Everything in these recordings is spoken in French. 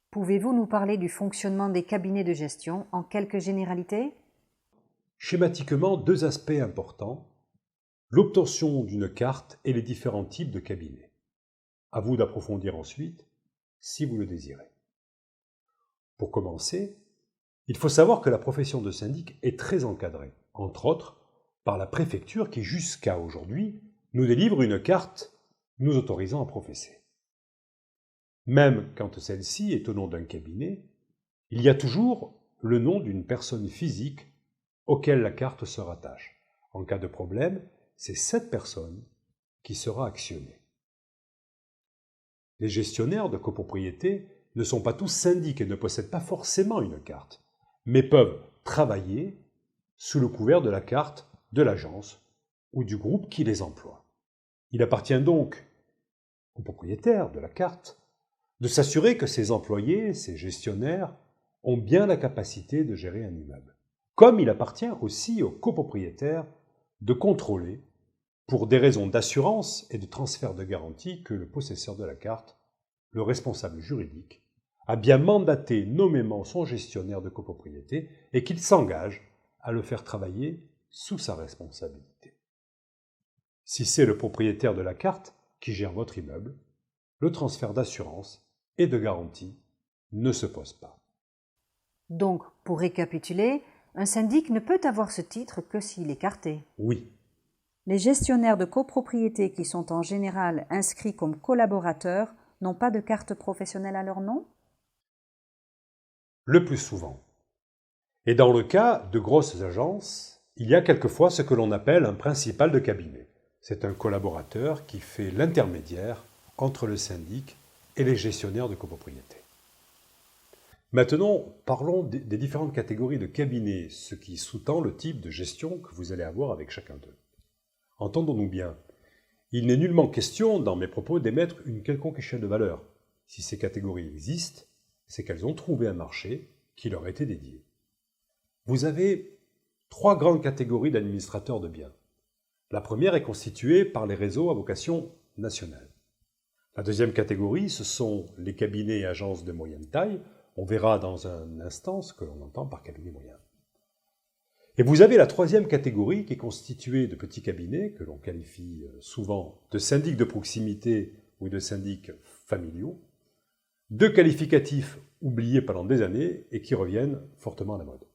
Pouvez-vous nous parler du fonctionnement des cabinets de gestion en quelques généralités? Schématiquement, deux aspects importants, l'obtention d'une carte et les différents types de cabinets. À vous d'approfondir ensuite, si vous le désirez. Pour commencer, il faut savoir que la profession de syndic est très encadrée, entre autres par la préfecture qui, jusqu'à aujourd'hui, nous délivre une carte nous autorisant à professer. Même quand celle-ci est au nom d'un cabinet, il y a toujours le nom d'une personne physique auquel la carte se rattache. En cas de problème, c'est cette personne qui sera actionnée. Les gestionnaires de copropriété ne sont pas tous syndics et ne possèdent pas forcément une carte, mais peuvent travailler sous le couvert de la carte de l'agence ou du groupe qui les emploie. Il appartient donc au propriétaire de la carte de s'assurer que ses employés, ses gestionnaires, ont bien la capacité de gérer un immeuble. Comme il appartient aussi aux copropriétaires de contrôler, pour des raisons d'assurance et de transfert de garantie, que le possesseur de la carte, le responsable juridique, a bien mandaté nommément son gestionnaire de copropriété et qu'il s'engage à le faire travailler sous sa responsabilité. Si c'est le propriétaire de la carte qui gère votre immeuble, le transfert d'assurance et de garantie ne se pose pas. Donc, pour récapituler, un syndic ne peut avoir ce titre que s'il est carté. Oui. Les gestionnaires de copropriété qui sont en général inscrits comme collaborateurs n'ont pas de carte professionnelle à leur nom? Le plus souvent. Et dans le cas de grosses agences, il y a quelquefois ce que l'on appelle un principal de cabinet. C'est un collaborateur qui fait l'intermédiaire entre le syndic et les gestionnaires de copropriété. Maintenant, parlons des différentes catégories de cabinets, ce qui sous-tend le type de gestion que vous allez avoir avec chacun d'eux. Entendons-nous bien, il n'est nullement question dans mes propos d'émettre une quelconque échelle de valeur. Si ces catégories existent, c'est qu'elles ont trouvé un marché qui leur était dédié. Vous avez trois grandes catégories d'administrateurs de biens. La première est constituée par les réseaux à vocation nationale. La deuxième catégorie, ce sont les cabinets et agences de moyenne taille. On verra dans un instant ce que l'on entend par cabinet moyen. Et vous avez la troisième catégorie qui est constituée de petits cabinets, que l'on qualifie souvent de syndics de proximité ou de syndics familiaux, deux qualificatifs oubliés pendant des années et qui reviennent fortement à la mode.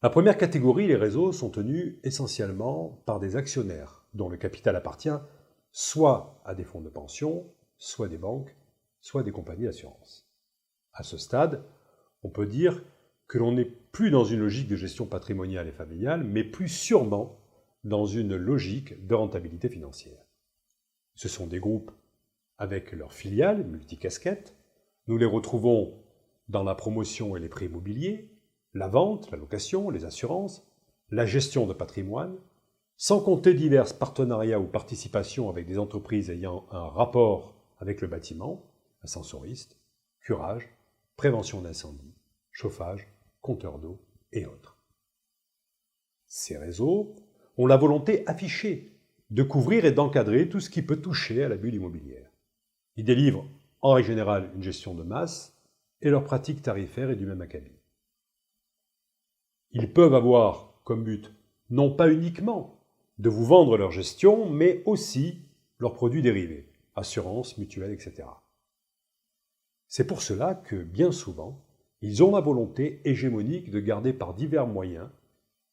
La première catégorie, les réseaux, sont tenus essentiellement par des actionnaires dont le capital appartient soit à des fonds de pension, soit des banques, soit des compagnies d'assurance. À ce stade, on peut dire que l'on n'est plus dans une logique de gestion patrimoniale et familiale, mais plus sûrement dans une logique de rentabilité financière. Ce sont des groupes avec leurs filiales multicasquettes. Nous les retrouvons dans la promotion et les prêts immobiliers, la vente, la location, les assurances, la gestion de patrimoine, sans compter divers partenariats ou participations avec des entreprises ayant un rapport avec le bâtiment, ascensoriste, curage, prévention d'incendie, chauffage, compteur d'eau et autres. Ces réseaux ont la volonté affichée de couvrir et d'encadrer tout ce qui peut toucher à la bulle immobilière. Ils délivrent en règle générale une gestion de masse et leur pratique tarifaire est du même acabit. Ils peuvent avoir comme but non pas uniquement de vous vendre leur gestion, mais aussi leurs produits dérivés, assurances, mutuelles, etc. C'est pour cela que, bien souvent, ils ont la volonté hégémonique de garder par divers moyens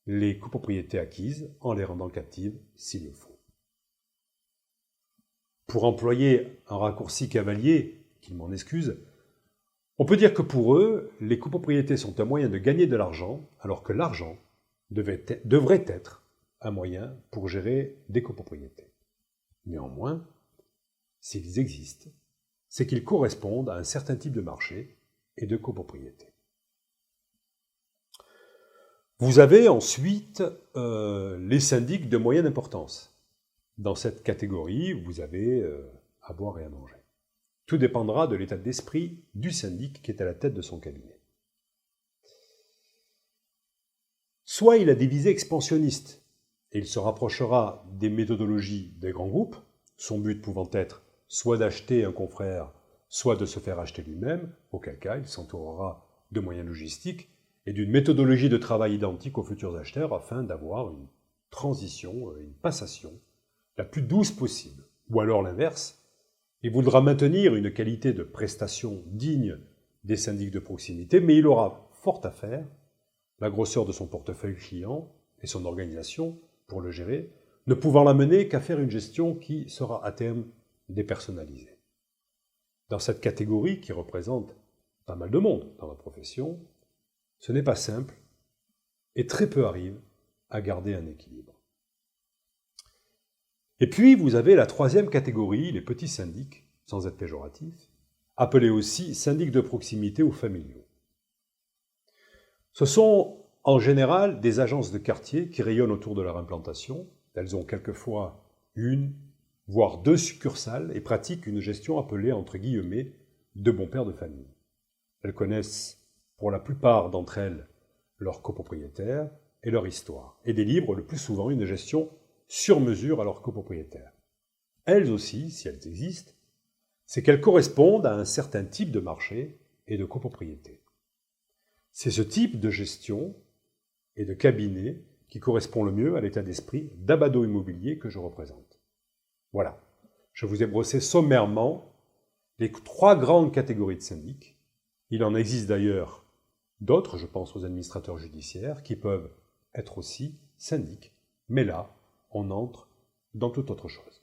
les copropriétés acquises en les rendant captives s'il le faut. Pour employer un raccourci cavalier, qu'ils m'en excusent, on peut dire que pour eux, les copropriétés sont un moyen de gagner de l'argent, alors que l'argent devrait être un moyen pour gérer des copropriétés. Néanmoins, s'ils existent, c'est qu'ils correspondent à un certain type de marché et de copropriété. Vous avez ensuite les syndics de moyenne importance. Dans cette catégorie, vous avez à boire et à manger. Tout dépendra de l'état d'esprit du syndic qui est à la tête de son cabinet. Soit il a des visées expansionnistes, et il se rapprochera des méthodologies des grands groupes, son but pouvant être soit d'acheter un confrère, soit de se faire acheter lui-même, auquel cas il s'entourera de moyens logistiques et d'une méthodologie de travail identique aux futurs acheteurs afin d'avoir une transition, une passation la plus douce possible. Ou alors l'inverse, il voudra maintenir une qualité de prestation digne des syndics de proximité, mais il aura fort à faire, la grosseur de son portefeuille client et son organisation pour le gérer, ne pouvant l'amener qu'à faire une gestion qui sera à terme dépersonnalisée. Dans cette catégorie, qui représente pas mal de monde dans la profession, ce n'est pas simple et très peu arrivent à garder un équilibre. Et puis, vous avez la troisième catégorie, les petits syndics, sans être péjoratifs, appelés aussi syndics de proximité ou familiaux. Ce sont en général des agences de quartier qui rayonnent autour de leur implantation. Elles ont quelquefois une, voire deux succursales et pratiquent une gestion appelée, entre guillemets, de bons pères de famille. Elles connaissent, pour la plupart d'entre elles, leurs copropriétaires et leur histoire, et délivrent le plus souvent une gestion sur mesure à leurs copropriétaires. Elles aussi, si elles existent, c'est qu'elles correspondent à un certain type de marché et de copropriété. C'est ce type de gestion et de cabinet qui correspond le mieux à l'état d'esprit d'Abado Immobilier que je représente. Voilà, je vous ai brossé sommairement les trois grandes catégories de syndics. Il en existe d'ailleurs d'autres, je pense aux administrateurs judiciaires, qui peuvent être aussi syndics, mais là, on entre dans toute autre chose.